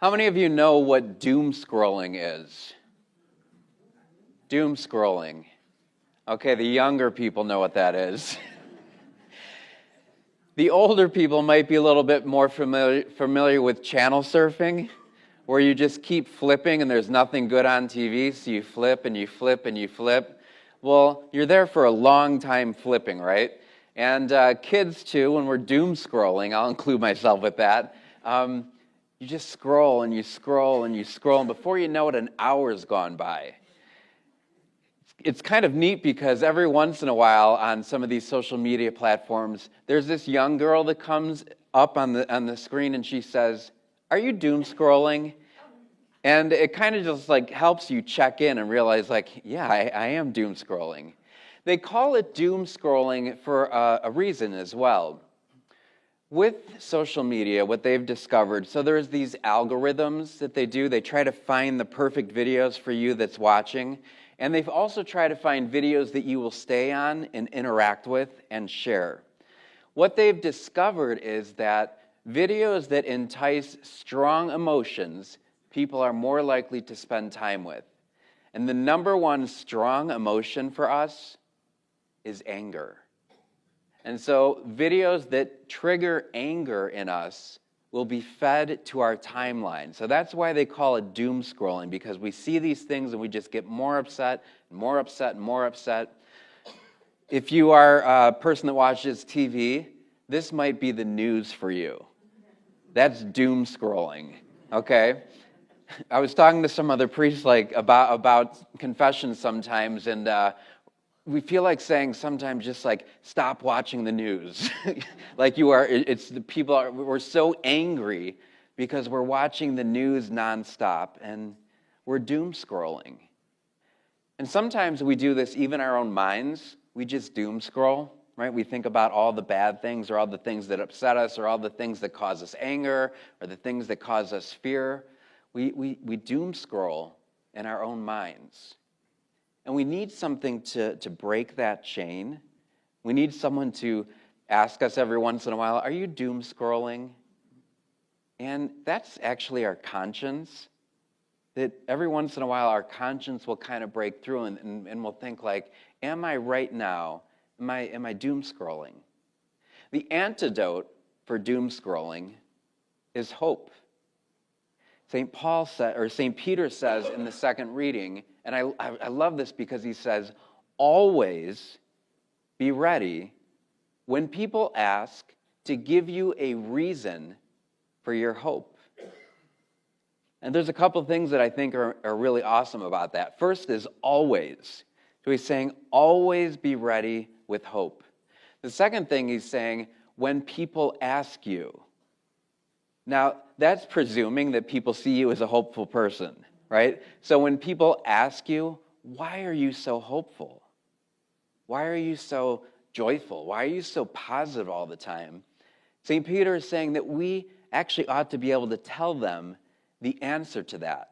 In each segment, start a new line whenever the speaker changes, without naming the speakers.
How many of you know what doom scrolling is? Doom scrolling. Okay, the younger people know what that is. The older people might be a little bit more familiar with channel surfing, where you just keep flipping and there's nothing good on TV, so you flip and you flip and you flip. Well, you're there for a long time flipping, right? And kids too, when we're doom scrolling, I'll include myself with that, you just scroll and you scroll and you scroll, and before you know it, an hour's gone by. It's kind of neat because every once in a while on some of these social media platforms, there's this young girl that comes up on the screen and she says, "Are you doom scrolling?" And it kind of just like helps you check in and realize like, yeah, I am doom scrolling. They call it doom scrolling for a reason as well. With social media, what they've discovered, so there's these algorithms that they do. They try to find the perfect videos for you that's watching. And they've also tried to find videos that you will stay on and interact with and share. What they've discovered is that videos that entice strong emotions, people are more likely to spend time with. And the number one strong emotion for us is anger. And so videos that trigger anger in us will be fed to our timeline. So that's why they call it doom scrolling, because we see these things and we just get more upset, and more upset, and more upset. If you are a person that watches TV, this might be the news for you. That's doom scrolling, okay? I was talking to some other priests about confession sometimes, and we feel like saying sometimes just like, stop watching the news. Like you are, it's the people are, we're so angry because we're watching the news nonstop and we're doom scrolling. And sometimes we do this even in our own minds. We just doom scroll, right? We think about all the bad things or all the things that upset us or all the things that cause us anger or the things that cause us fear. We doom scroll in our own minds. And we need something to break that chain. We need someone to ask us every once in a while, are you doom scrolling? And that's actually our conscience. That every once in a while our conscience will kind of break through and we'll think like, am I right now? Am I doom scrolling? The antidote for doom scrolling is hope. St. Peter says in the second reading, and I love this because he says, always be ready when people ask to give you a reason for your hope. And there's a couple things that I think are really awesome about that. First is always. So he's saying, always be ready with hope. The second thing he's saying, when people ask you. Now, that's presuming that people see you as a hopeful person, right? So when people ask you, why are you so hopeful? Why are you so joyful? Why are you so positive all the time? St. Peter is saying that we actually ought to be able to tell them the answer to that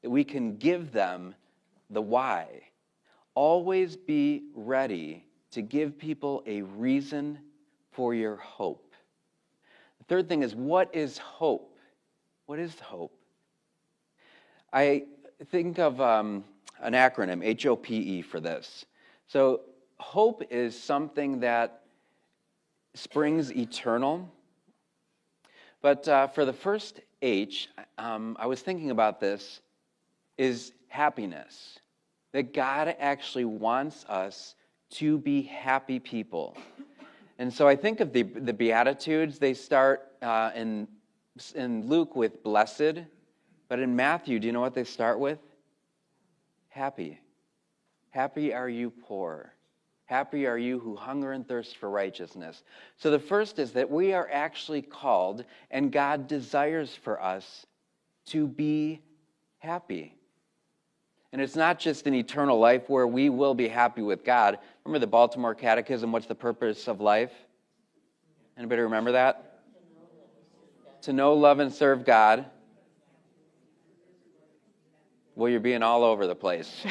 we can give them the why. Always be ready to give people a reason for your hope. The third thing is, what is hope? What is hope? I think of an acronym, H.O.P.E, for this. So hope is something that springs eternal. But for the first H, I was thinking about this, is happiness. That God actually wants us to be happy people. And so I think of the Beatitudes. They start in Luke with blessed, but in Matthew, do you know what they start with? Happy. Happy are you poor. Happy are you who hunger and thirst for righteousness. So the first is that we are actually called, and God desires for us to be happy. And it's not just an eternal life where we will be happy with God. Remember the Baltimore Catechism, what's the purpose of life? Anybody remember that? To know, love, and serve God. Well, you're being all over the place.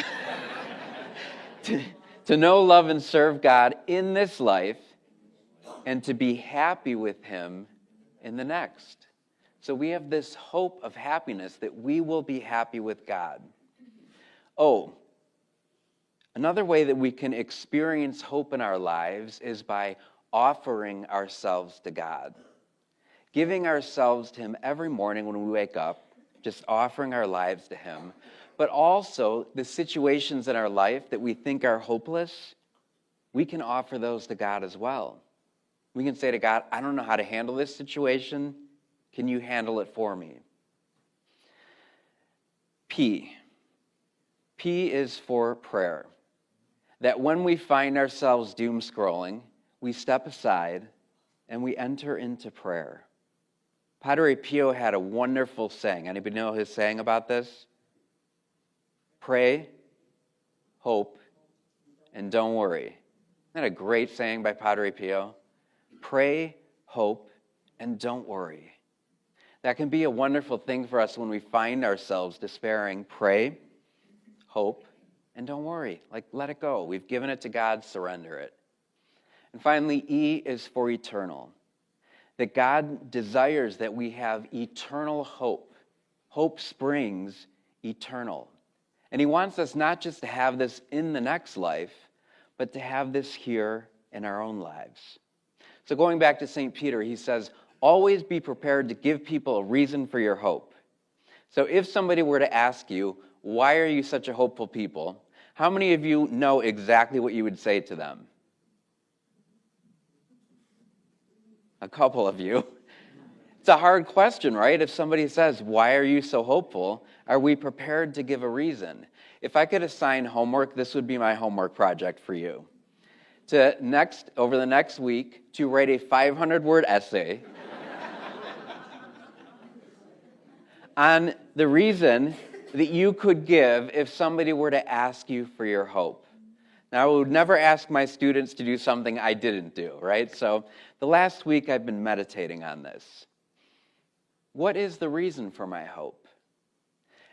To know, love, and serve God in this life, and to be happy with Him in the next. So we have this hope of happiness that we will be happy with God. Oh, another way that we can experience hope in our lives is by offering ourselves to God. Giving ourselves to Him every morning when we wake up, just offering our lives to Him. But also the situations in our life that we think are hopeless, we can offer those to God as well. We can say to God, I don't know how to handle this situation. Can you handle it for me? P. P is for prayer. That when we find ourselves doom scrolling, we step aside and we enter into prayer. Padre Pio had a wonderful saying. Anybody know his saying about this? Pray, hope, and don't worry. Isn't that a great saying by Padre Pio? Pray, hope, and don't worry. That can be a wonderful thing for us when we find ourselves despairing. Pray, hope, and don't worry. Like, let it go. We've given it to God, surrender it. And finally, E is for eternal. That God desires that we have eternal hope. Hope springs eternal. And He wants us not just to have this in the next life, but to have this here in our own lives. So going back to St. Peter, he says, always be prepared to give people a reason for your hope. So if somebody were to ask you, why are you such a hopeful people? How many of you know exactly what you would say to them? A couple of you. It's a hard question, right? If somebody says, why are you so hopeful? Are we prepared to give a reason? If I could assign homework, this would be my homework project for you. Over the next week, to write a 500-word essay on the reason that you could give if somebody were to ask you for your hope. Now, I would never ask my students to do something I didn't do, right? So the last week I've been meditating on this. What is the reason for my hope?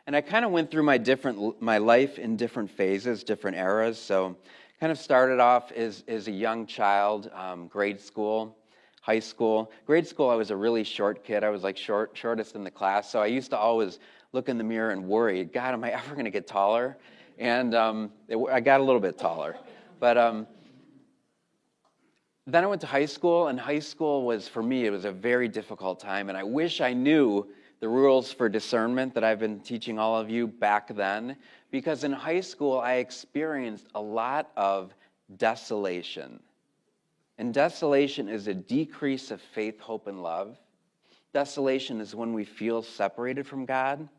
And I kind of went through my life in different phases, different eras. So kind of started off as a young child, grade school, high school. Grade school, I was a really short kid. I was like shortest in the class. So I used to always look in the mirror and worry, God, am I ever going to get taller? And I got a little bit taller. But then I went to high school, and high school was, for me, it was a very difficult time. And I wish I knew the rules for discernment that I've been teaching all of you back then, because in high school, I experienced a lot of desolation. And desolation is a decrease of faith, hope, and love. Desolation is when we feel separated from God.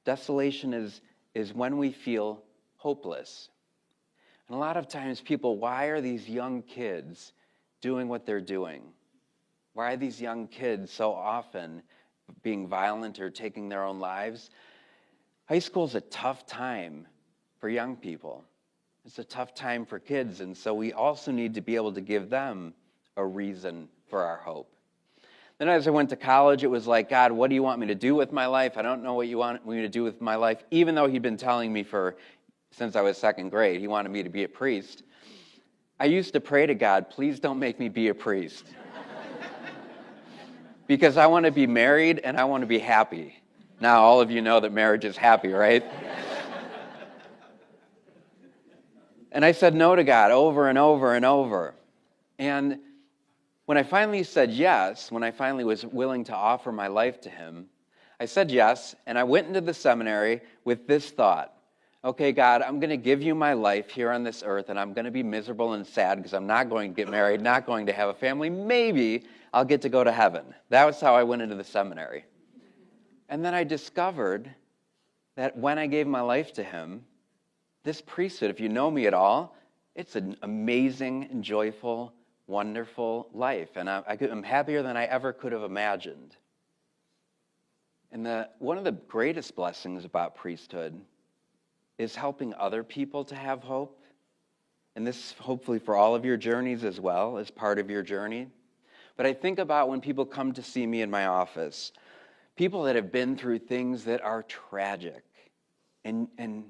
Desolation is when we feel hopeless. And a lot of times people, why are these young kids doing what they're doing? Why are these young kids so often being violent or taking their own lives? High school is a tough time for young people. It's a tough time for kids, and so we also need to be able to give them a reason for our hope. Then as I went to college, it was like, God, what do you want me to do with my life? I don't know what you want me to do with my life, even though He'd been telling me since I was second grade. He wanted me to be a priest. I used to pray to God, please don't make me be a priest. Because I want to be married and I want to be happy. Now, all of you know that marriage is happy, right? And I said no to God over and over and over. And when I finally said yes, when I finally was willing to offer my life to Him, I said yes, and I went into the seminary with this thought. Okay, God, I'm going to give you my life here on this earth, and I'm going to be miserable and sad because I'm not going to get married, not going to have a family. Maybe I'll get to go to heaven. That was how I went into the seminary. And then I discovered that when I gave my life to Him, this priesthood, if you know me at all, it's an amazing and joyful, wonderful life. And I'm happier than I ever could have imagined. And one of the greatest blessings about priesthood is helping other people to have hope. And this is hopefully for all of your journeys as well, as part of your journey. But I think about when people come to see me in my office, people that have been through things that are tragic and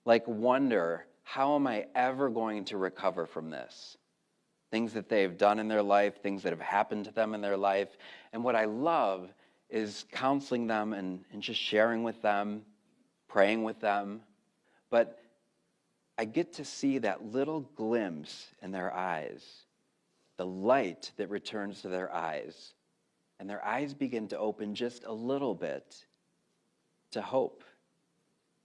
like wonder, how am I ever going to recover from this? Things that they've done in their life, things that have happened to them in their life. And what I love is counseling them and just sharing with them, praying with them. But I get to see that little glimpse in their eyes, the light that returns to their eyes. And their eyes begin to open just a little bit to hope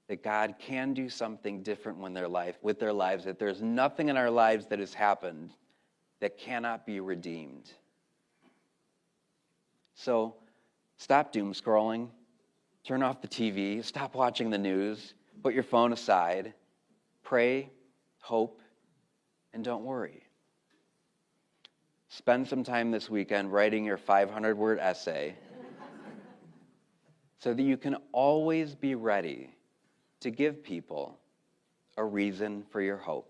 that God can do something different with their lives, that there's nothing in our lives that has happened that cannot be redeemed. So stop doom scrolling, turn off the TV, stop watching the news, put your phone aside, pray, hope, and don't worry. Spend some time this weekend writing your 500-word essay so that you can always be ready to give people a reason for your hope.